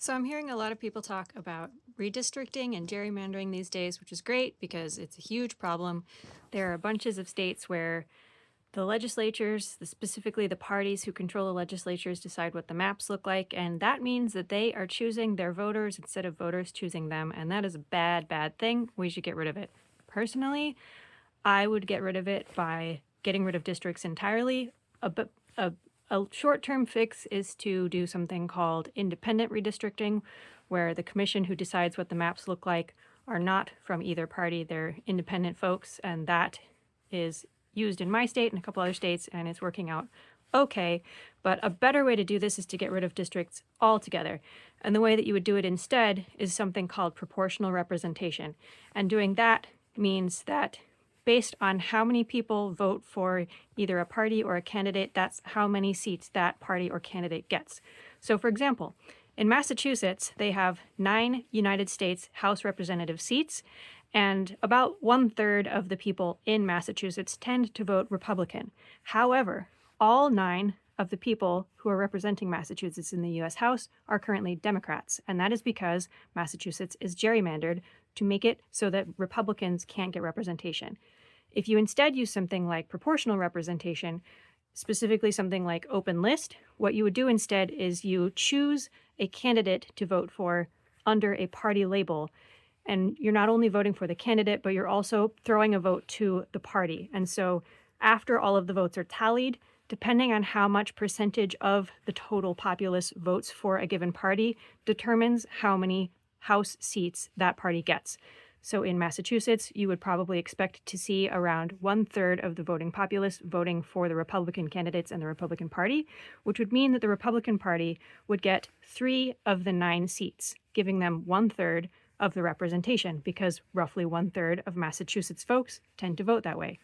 So I'm hearing a lot of people talk about redistricting and gerrymandering these days, which is great because it's a huge problem. There are bunches of states where the legislatures, specifically the parties who control the legislatures, decide what the maps look like, and that means that they are choosing their voters instead of voters choosing them, and that is a bad, bad thing. We should get rid of it. Personally, I would get rid of it by getting rid of districts entirely. A, a short-term fix is to do something called independent redistricting, where the commission who decides what the maps look like are not from either party, they're independent folks, and that is used in my state and a couple other states, and it's working out okay. But a better way to do this is to get rid of districts altogether. And the way that you would do it instead is something called proportional representation. And doing that means that based on how many people vote for either a party or a candidate, that's how many seats that party or candidate gets. So, for example, in Massachusetts, they have 9 United States House Representative seats, and about 1/3 of the people in Massachusetts tend to vote Republican. However, all 9 of the people who are representing Massachusetts in the US House are currently Democrats, and that is because Massachusetts is gerrymandered to make it so that Republicans can't get representation. If you instead use something like proportional representation, specifically something like open list, what you would do instead is you choose a candidate to vote for under a party label. And you're not only voting for the candidate, but you're also throwing a vote to the party. And so after all of the votes are tallied, depending on how much percentage of the total populace votes for a given party, determines how many House seats that party gets. So in Massachusetts, you would probably expect to see around 1/3 of the voting populace voting for the Republican candidates and the Republican Party, which would mean that the Republican Party would get 3 of the 9 seats, giving them 1/3 of the representation, because roughly 1/3 of Massachusetts folks tend to vote that way.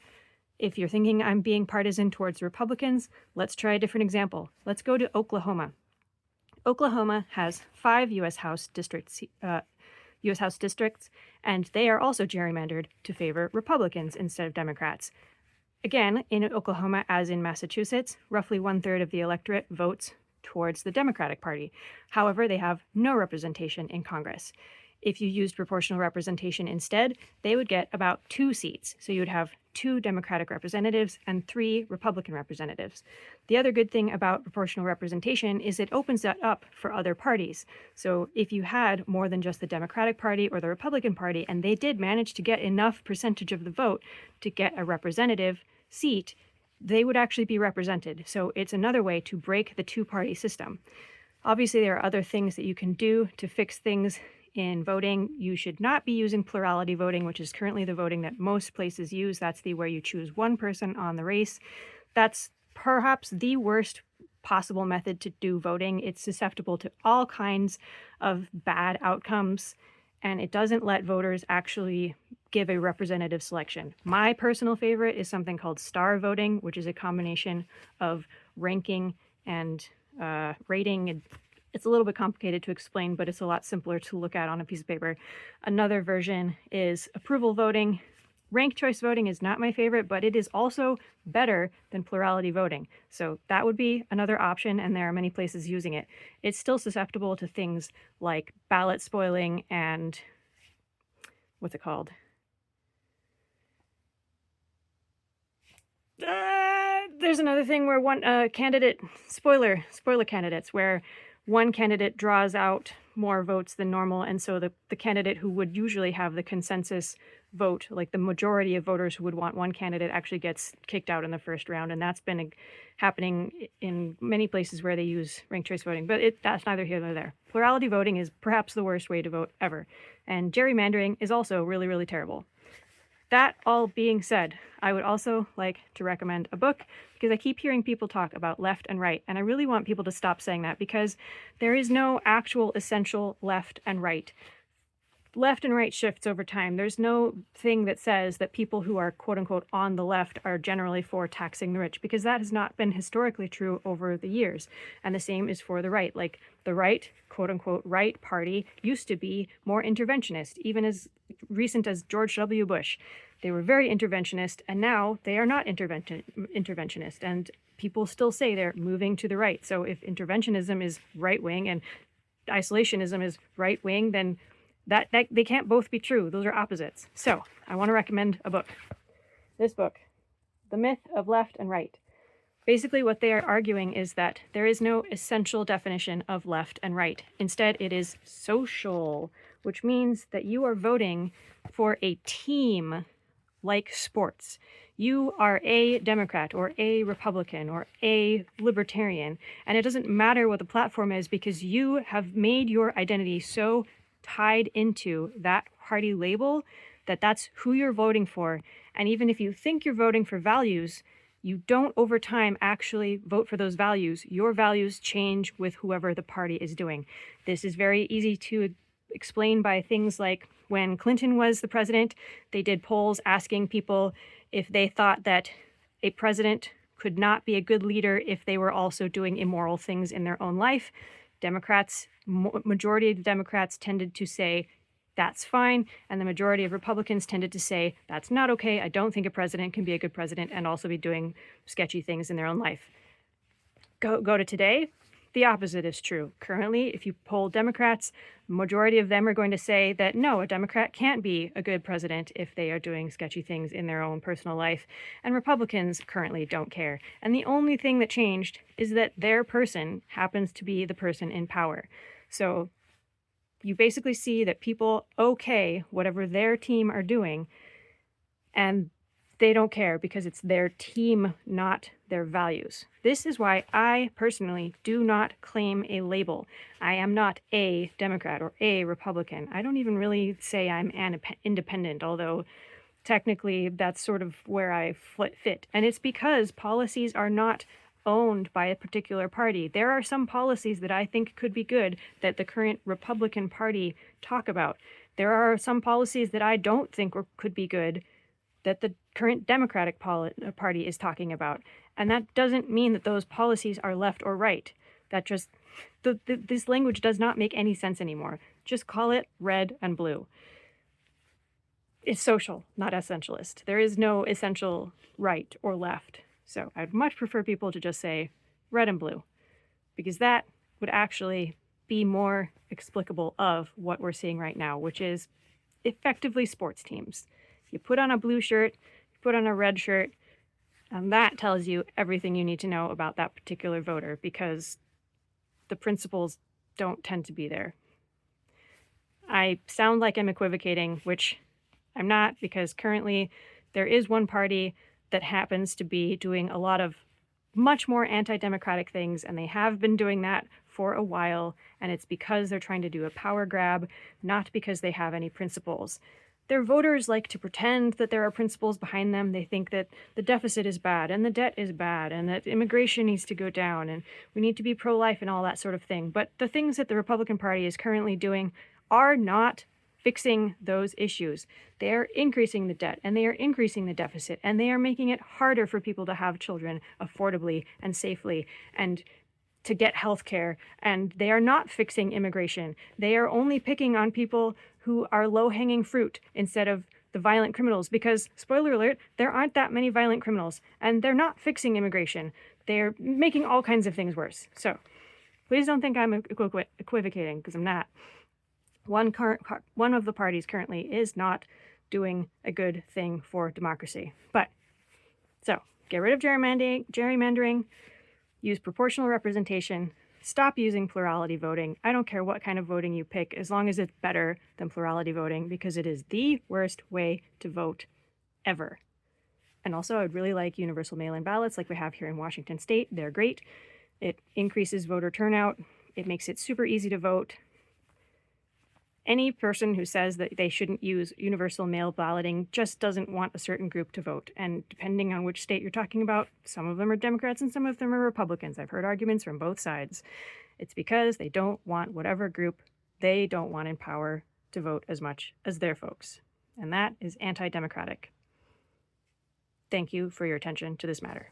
If you're thinking I'm being partisan towards Republicans, let's try a different example. Let's go to Oklahoma. Oklahoma has 5 U.S. House districts, and they are also gerrymandered to favor Republicans instead of Democrats. Again, in Oklahoma, as in Massachusetts, roughly 1/3 of the electorate votes towards the Democratic Party. However, they have no representation in Congress. If you used proportional representation instead, they would get about 2 seats. So you would have 2 Democratic representatives and 3 Republican representatives. The other good thing about proportional representation is it opens that up for other parties. So if you had more than just the Democratic Party or the Republican Party, and they did manage to get enough percentage of the vote to get a representative seat, they would actually be represented. So it's another way to break the two-party system. Obviously, there are other things that you can do to fix things in voting. You should not be using plurality voting, which is currently the voting that most places use. That's the where you choose one person on the race. That's perhaps the worst possible method to do voting. It's susceptible to all kinds of bad outcomes, and it doesn't let voters actually give a representative selection. My personal favorite is something called star voting, which is a combination of ranking and rating. It's a little bit complicated to explain, but it's a lot simpler to look at on a piece of paper. Another version is approval voting. Ranked choice voting is not my favorite, but it is also better than plurality voting. So that would be another option, and there are many places using it. It's still susceptible to things like ballot spoiling and what's it called? There's another thing where one candidate, spoiler candidates, where one candidate draws out more votes than normal, and so the candidate who would usually have the consensus vote, like the majority of voters who would want one candidate, actually gets kicked out in the first round, and that's been happening in many places where they use ranked choice voting, but that's neither here nor there. Plurality voting is perhaps the worst way to vote ever, and gerrymandering is also really, really terrible. That all being said, I would also like to recommend a book, because I keep hearing people talk about left and right, and I really want people to stop saying that, because there is no actual essential left and right. Left and right shifts over time. There's no thing that says that people who are quote unquote on the left are generally for taxing the rich, because that has not been historically true over the years. And the same is for the right. Like the right, quote unquote, right party used to be more interventionist, even as recent as George W. Bush. They were very interventionist, and now they are not interventionist. And people still say they're moving to the right. So if interventionism is right wing and isolationism is right wing, then that they can't both be true. Those are opposites. So I want to recommend a book. This book, The Myth of Left and Right. Basically, what they are arguing is that there is no essential definition of left and right. Instead, it is social, which means that you are voting for a team like sports. You are a Democrat or a Republican or a Libertarian, and it doesn't matter what the platform is because you have made your identity so tied into that party label that that's who you're voting for. And even if you think you're voting for values, you don't over time actually vote for those values. Your values change with whoever the party is doing. This is very easy to explain by things like when Clinton was the president, they did polls asking people if they thought that a president could not be a good leader if they were also doing immoral things in their own life. Majority of the Democrats tended to say, that's fine. And the majority of Republicans tended to say, that's not okay. I don't think a president can be a good president and also be doing sketchy things in their own life. Go to today, the opposite is true. Currently, if you poll Democrats, majority of them are going to say that no, a Democrat can't be a good president if they are doing sketchy things in their own personal life. And Republicans currently don't care. And the only thing that changed is that their person happens to be the person in power. So you basically see that people okay whatever their team are doing, and they don't care because it's their team, not their values. This is why I personally do not claim a label. I am not a Democrat or a Republican. I don't even really say I'm an independent, although technically that's sort of where I fit. And it's because policies are not owned by a particular party. There are some policies that I think could be good that the current Republican Party talk about. There are some policies that I don't think could be good that the current Democratic Party is talking about. And that doesn't mean that those policies are left or right. That just, this language does not make any sense anymore. Just call it red and blue. It's social, not essentialist. There is no essential right or left. So I'd much prefer people to just say red and blue, because that would actually be more explicable of what we're seeing right now, which is effectively sports teams. You put on a blue shirt, you put on a red shirt, and that tells you everything you need to know about that particular voter, because the principles don't tend to be there. I sound like I'm equivocating, which I'm not, because currently there is one party that happens to be doing a lot of much more anti-democratic things, and they have been doing that for a while, and it's because they're trying to do a power grab, not because they have any principles. Their voters like to pretend that there are principles behind them. They think that the deficit is bad, and the debt is bad, and that immigration needs to go down, and we need to be pro-life and all that sort of thing. But the things that the Republican Party is currently doing are not fixing those issues. They are increasing the debt, and they are increasing the deficit, and they are making it harder for people to have children affordably and safely and to get health care. And they are not fixing immigration. They are only picking on people who are low-hanging fruit instead of the violent criminals, because, spoiler alert, there aren't that many violent criminals, and they're not fixing immigration. They're making all kinds of things worse. So please don't think I'm equivocating, because I'm not. One of the parties currently is not doing a good thing for democracy. But, so, get rid of gerrymandering, use proportional representation, stop using plurality voting. I don't care what kind of voting you pick, as long as it's better than plurality voting, because it is the worst way to vote ever. And also, I would really like universal mail-in ballots like we have here in Washington State. They're great. It increases voter turnout. It makes it super easy to vote. Any person who says that they shouldn't use universal mail balloting just doesn't want a certain group to vote. And depending on which state you're talking about, some of them are Democrats and some of them are Republicans. I've heard arguments from both sides. It's because they don't want whatever group they don't want in power to vote as much as their folks. And that is anti-democratic. Thank you for your attention to this matter.